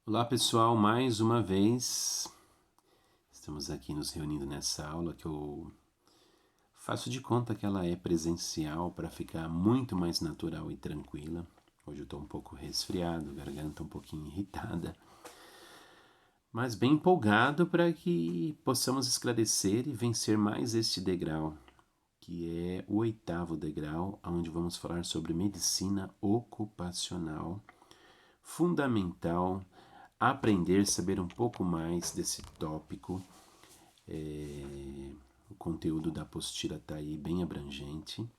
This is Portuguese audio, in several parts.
Olá pessoal, mais uma vez estamos aqui nos reunindo nessa aula que eu faço de conta que ela é presencial para ficar muito mais natural e tranquila. Hoje eu estou um pouco resfriado, garganta um pouquinho irritada, mas bem empolgado para que possamos esclarecer e vencer mais este degrau, que é o 8º degrau, onde vamos falar sobre medicina ocupacional. Fundamental aprender, saber um pouco mais desse tópico. O conteúdo da apostila está aí bem abrangente.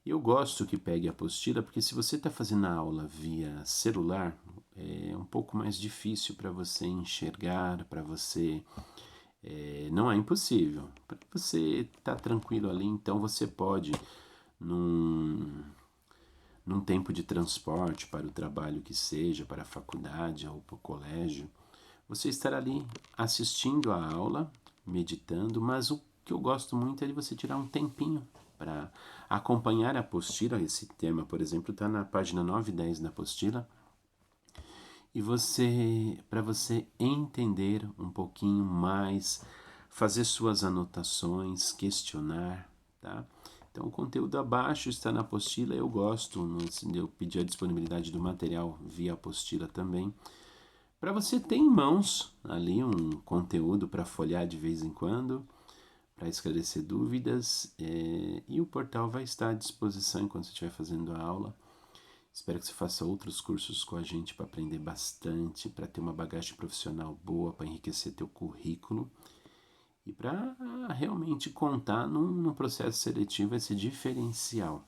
Eu gosto que pegue a apostila porque se você está fazendo a aula via celular, é um pouco mais difícil para você enxergar, para você... não é impossível. Para você estar tranquilo ali, então você pode, num tempo de transporte para o trabalho que seja, para a faculdade ou para o colégio, você estar ali assistindo a aula, meditando, mas o que eu gosto muito é de você tirar um tempinho para acompanhar a apostila. Esse tema, por exemplo, está na página 9 e 10 da apostila. E para você entender um pouquinho mais, fazer suas anotações, questionar, tá? Então, o conteúdo abaixo está na apostila. Eu gosto, eu pedi a disponibilidade do material via apostila também, para você ter em mãos ali um conteúdo para folhear de vez em quando, para esclarecer dúvidas, e o portal vai estar à disposição enquanto você estiver fazendo a aula. Espero que você faça outros cursos com a gente para aprender bastante, para ter uma bagagem profissional boa, para enriquecer teu currículo e para realmente contar num processo seletivo esse diferencial.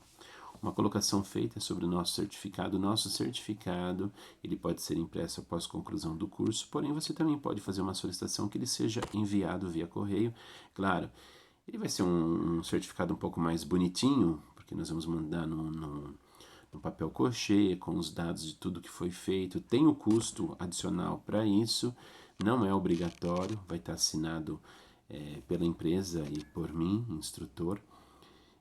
Uma colocação feita sobre o nosso certificado. O nosso certificado, ele pode ser impresso após conclusão do curso, porém você também pode fazer uma solicitação que ele seja enviado via correio. Claro, ele vai ser um certificado um pouco mais bonitinho, porque nós vamos mandar no papel crochê, com os dados de tudo que foi feito. Tem o custo adicional para isso, não é obrigatório, vai estar assinado pela empresa e por mim, instrutor.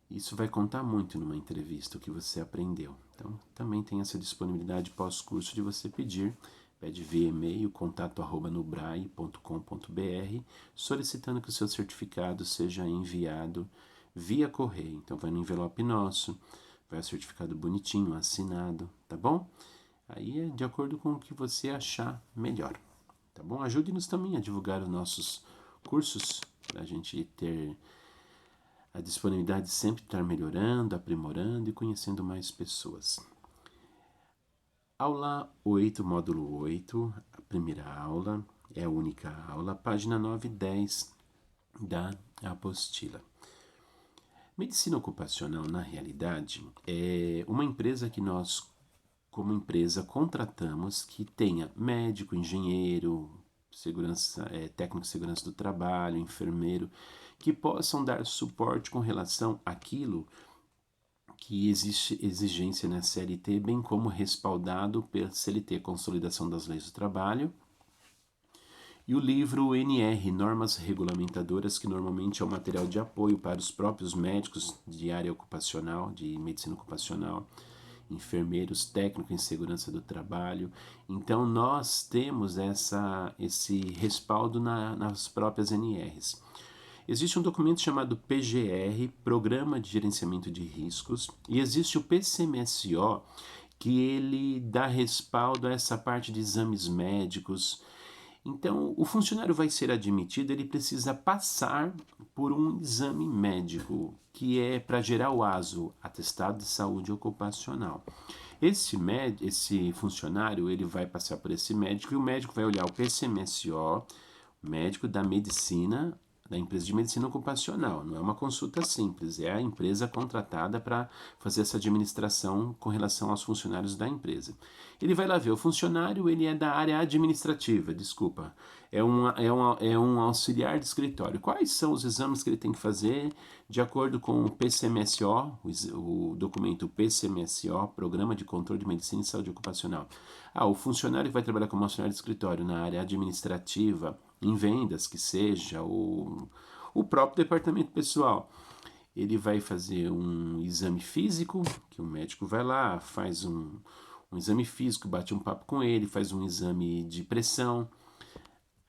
Isso vai contar muito numa entrevista, o que você aprendeu. Então, também tem essa disponibilidade pós-curso de você pedir, pede via e-mail, contato@nubrae.com.br, solicitando que o seu certificado seja enviado via correio. Então, vai no envelope nosso, vai o certificado bonitinho, assinado, tá bom? Aí é de acordo com o que você achar melhor, tá bom? Ajude-nos também a divulgar os nossos cursos, para a gente ter a disponibilidade de sempre estar melhorando, aprimorando e conhecendo mais pessoas. Aula 8, módulo 8, a primeira aula, é a única aula, página 9 e 10 da apostila. Medicina ocupacional, na realidade, é uma empresa que nós, como empresa, contratamos que tenha médico, engenheiro, técnico de segurança do trabalho, enfermeiro, que possam dar suporte com relação àquilo que existe exigência na CLT, bem como respaldado pela CLT, Consolidação das Leis do Trabalho, e o livro NR, Normas Regulamentadoras, que normalmente é um material de apoio para os próprios médicos de área ocupacional, de medicina ocupacional, enfermeiros, técnicos em segurança do trabalho. Então, nós temos esse respaldo nas próprias NRs. Existe um documento chamado PGR, Programa de Gerenciamento de Riscos, e existe o PCMSO, que ele dá respaldo a essa parte de exames médicos. Então, o funcionário vai ser admitido, ele precisa passar por um exame médico, que é para gerar o ASO, Atestado de Saúde Ocupacional. Esse funcionário, ele vai passar por esse médico, e o médico vai olhar o PCMSO, médico da medicina, da empresa de medicina ocupacional. Não é uma consulta simples, é a empresa contratada para fazer essa administração com relação aos funcionários da empresa. Ele vai lá ver, o funcionário ele é da área administrativa, desculpa, é um auxiliar de escritório. Quais são os exames que ele tem que fazer de acordo com o PCMSO, o documento PCMSO, Programa de Controle de Medicina e Saúde Ocupacional? O funcionário que vai trabalhar como auxiliar de escritório na área administrativa, em vendas, que seja, o próprio departamento pessoal. Ele vai fazer um exame físico, que o médico vai lá, faz um exame físico, bate um papo com ele, faz um exame de pressão,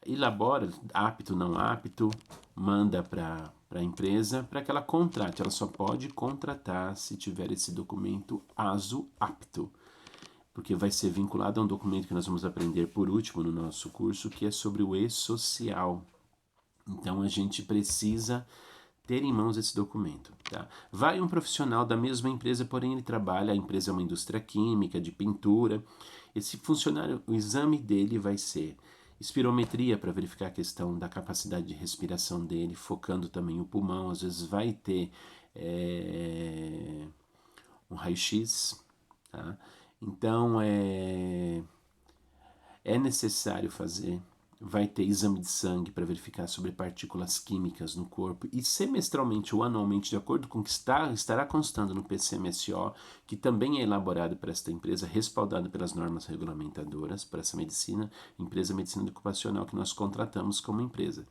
elabora apto, não apto, manda para a empresa para que ela contrate. Ela só pode contratar se tiver esse documento ASO apto, porque vai ser vinculado a um documento que nós vamos aprender por último no nosso curso, que é sobre o e-social. Então a gente precisa ter em mãos esse documento. Tá? Vai um profissional da mesma empresa, porém ele trabalha, a empresa é uma indústria química, de pintura. Esse funcionário, o exame dele vai ser espirometria para verificar a questão da capacidade de respiração dele, focando também o pulmão. Às vezes vai ter um raio-x. Tá? Então é necessário fazer. Vai ter exame de sangue para verificar sobre partículas químicas no corpo e semestralmente ou anualmente, de acordo com o que estará constando no PCMSO, que também é elaborado por esta empresa, respaldado pelas normas regulamentadoras para essa medicina, empresa medicina ocupacional que nós contratamos como empresa.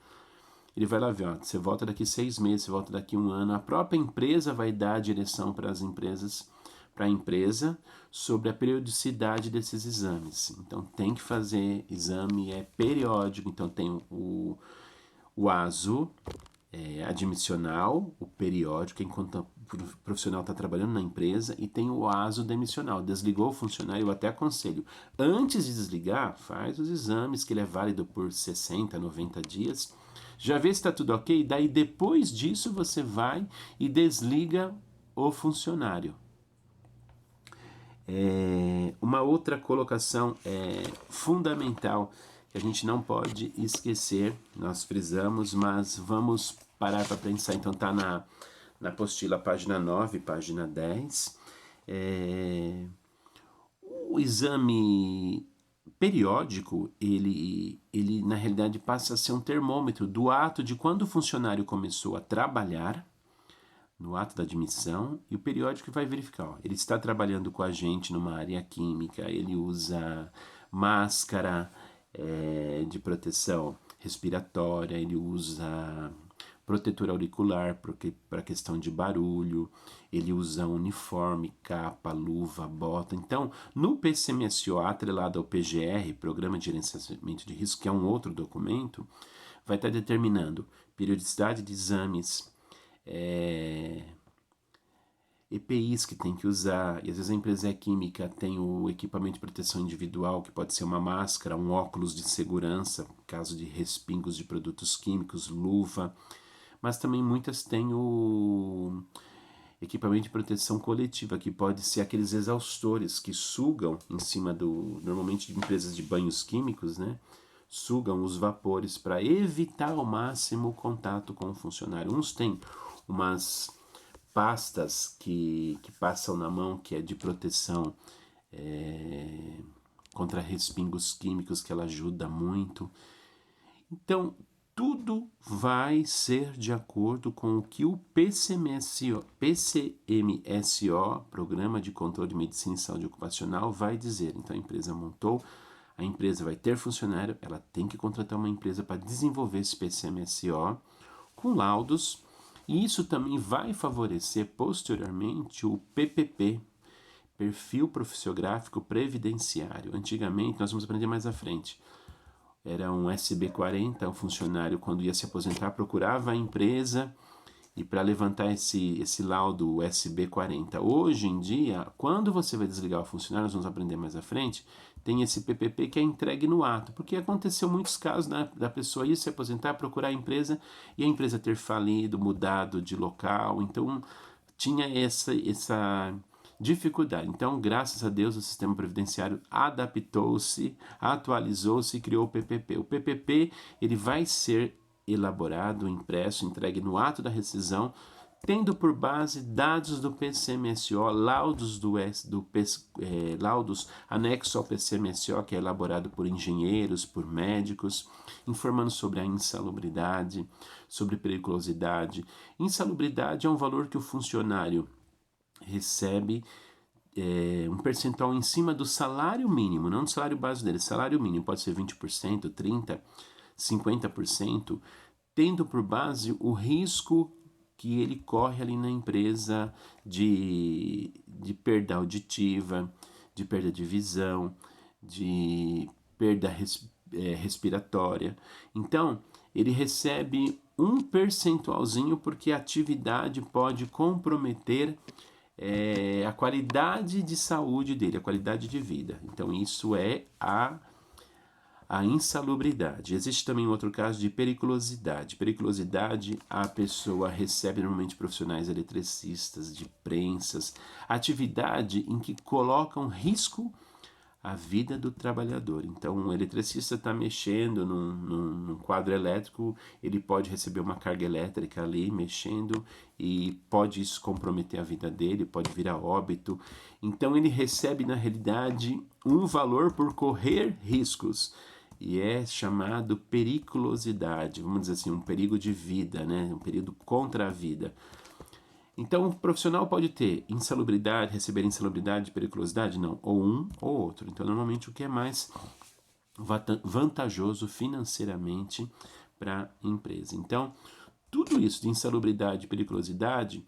Ele vai lá ver, ó, você volta daqui 6 meses, você volta daqui 1 ano, a própria empresa vai dar a direção para as empresas, para a empresa, sobre a periodicidade desses exames. Então tem que fazer exame, é periódico, então tem o ASO, admissional, o periódico, enquanto o profissional está trabalhando na empresa, e tem o ASO demissional. Desligou o funcionário, eu até aconselho, antes de desligar, faz os exames, que ele é válido por 60, 90 dias, já vê se está tudo ok, daí depois disso você vai e desliga o funcionário. Uma outra colocação fundamental que a gente não pode esquecer, nós frisamos, mas vamos parar para pensar. Então está na apostila, página 9, página 10. O exame periódico, ele na realidade passa a ser um termômetro do ato de quando o funcionário começou a trabalhar, no ato da admissão, e o periódico vai verificar, ó, ele está trabalhando com a gente numa área química, ele usa máscara de proteção respiratória, ele usa protetor auricular para questão de barulho, ele usa uniforme, capa, luva, bota. Então, no PCMSO atrelado ao PGR, Programa de Gerenciamento de Risco, que é um outro documento, vai estar determinando periodicidade de exames, EPIs que tem que usar, e às vezes a empresa química tem o equipamento de proteção individual, que pode ser uma máscara, um óculos de segurança, caso de respingos de produtos químicos, luva, mas também muitas têm o equipamento de proteção coletiva, que pode ser aqueles exaustores que sugam em cima normalmente de empresas de banhos químicos, né? Sugam os vapores para evitar ao máximo o contato com o funcionário. Uns têm umas pastas que passam na mão, que é de proteção contra respingos químicos, que ela ajuda muito. Então, tudo vai ser de acordo com o que o PCMSO, Programa de Controle de Medicina e Saúde Ocupacional, vai dizer. Então, a empresa montou, a empresa vai ter funcionário, ela tem que contratar uma empresa para desenvolver esse PCMSO com laudos, e isso também vai favorecer posteriormente o PPP, Perfil Profissiográfico Previdenciário. Antigamente, nós vamos aprender mais à frente, era um SB40, um funcionário quando ia se aposentar procurava a empresa e para levantar esse laudo SB40. Hoje em dia, quando você vai desligar o funcionário, nós vamos aprender mais à frente, tem esse PPP que é entregue no ato, porque aconteceu muitos casos da pessoa ir se aposentar, procurar a empresa e a empresa ter falido, mudado de local, então tinha essa dificuldade. Então, graças a Deus, o sistema previdenciário adaptou-se, atualizou-se e criou o PPP. O PPP ele vai ser elaborado, impresso, entregue no ato da rescisão, tendo por base dados do PCMSO, laudos laudos anexos ao PCMSO, que é elaborado por engenheiros, por médicos, informando sobre a insalubridade, sobre periculosidade. Insalubridade é um valor que o funcionário recebe um percentual em cima do salário mínimo, não do salário base dele, salário mínimo, pode ser 20%, 30%, 50%, tendo por base o risco que ele corre ali na empresa de perda auditiva, de perda de visão, de perda respiratória. Então, ele recebe um percentualzinho porque a atividade pode comprometer a qualidade de saúde dele, a qualidade de vida. Então, isso é a insalubridade. Existe também outro caso de periculosidade. Periculosidade, a pessoa recebe normalmente profissionais eletricistas, de prensas, atividade em que colocam risco a vida do trabalhador. Então, um eletricista está mexendo num quadro elétrico, ele pode receber uma carga elétrica ali mexendo e pode isso comprometer a vida dele, pode vir a óbito. Então, ele recebe, na realidade, um valor por correr riscos. E é chamado periculosidade, vamos dizer assim, um perigo de vida, né? Um perigo contra a vida. Então, o profissional pode ter insalubridade, receber insalubridade, periculosidade? Não, ou um ou outro. Então, normalmente, o que é mais vantajoso financeiramente para a empresa. Então, tudo isso de insalubridade e periculosidade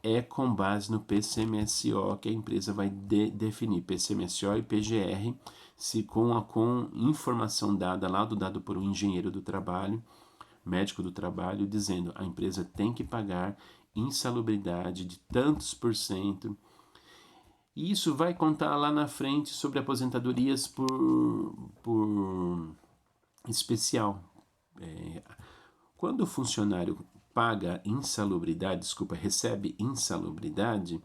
é com base no PCMSO que a empresa vai definir, PCMSO e PGR, se com informação dada lá dado por um engenheiro do trabalho, médico do trabalho, dizendo a empresa tem que pagar insalubridade de tantos por cento. E isso vai contar lá na frente sobre aposentadorias por especial. Quando o funcionário paga insalubridade, recebe insalubridade,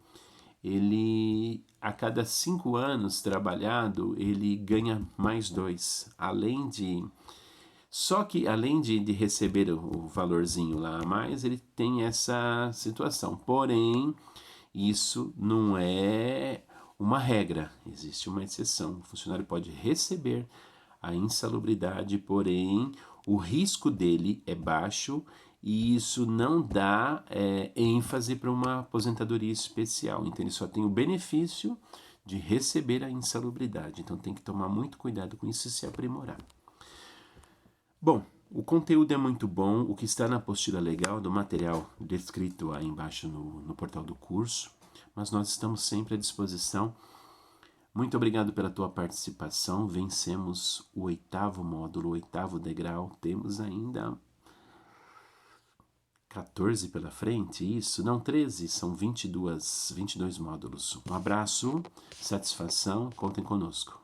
ele, a cada 5 anos trabalhado, ele ganha mais 2. Só que além de receber o valorzinho lá a mais, ele tem essa situação. Porém, isso não é uma regra, existe uma exceção. O funcionário pode receber a insalubridade, porém o risco dele é baixo e isso não dá ênfase para uma aposentadoria especial. Então ele só tem o benefício de receber a insalubridade. Então tem que tomar muito cuidado com isso e se aprimorar. Bom, o conteúdo é muito bom, o que está na apostila legal do material descrito aí embaixo no portal do curso, mas nós estamos sempre à disposição. Muito obrigado pela tua participação, vencemos o 8º módulo, o 8º degrau, temos ainda 14 pela frente, isso? Não, 13, são 22 módulos. Um abraço, satisfação, contem conosco.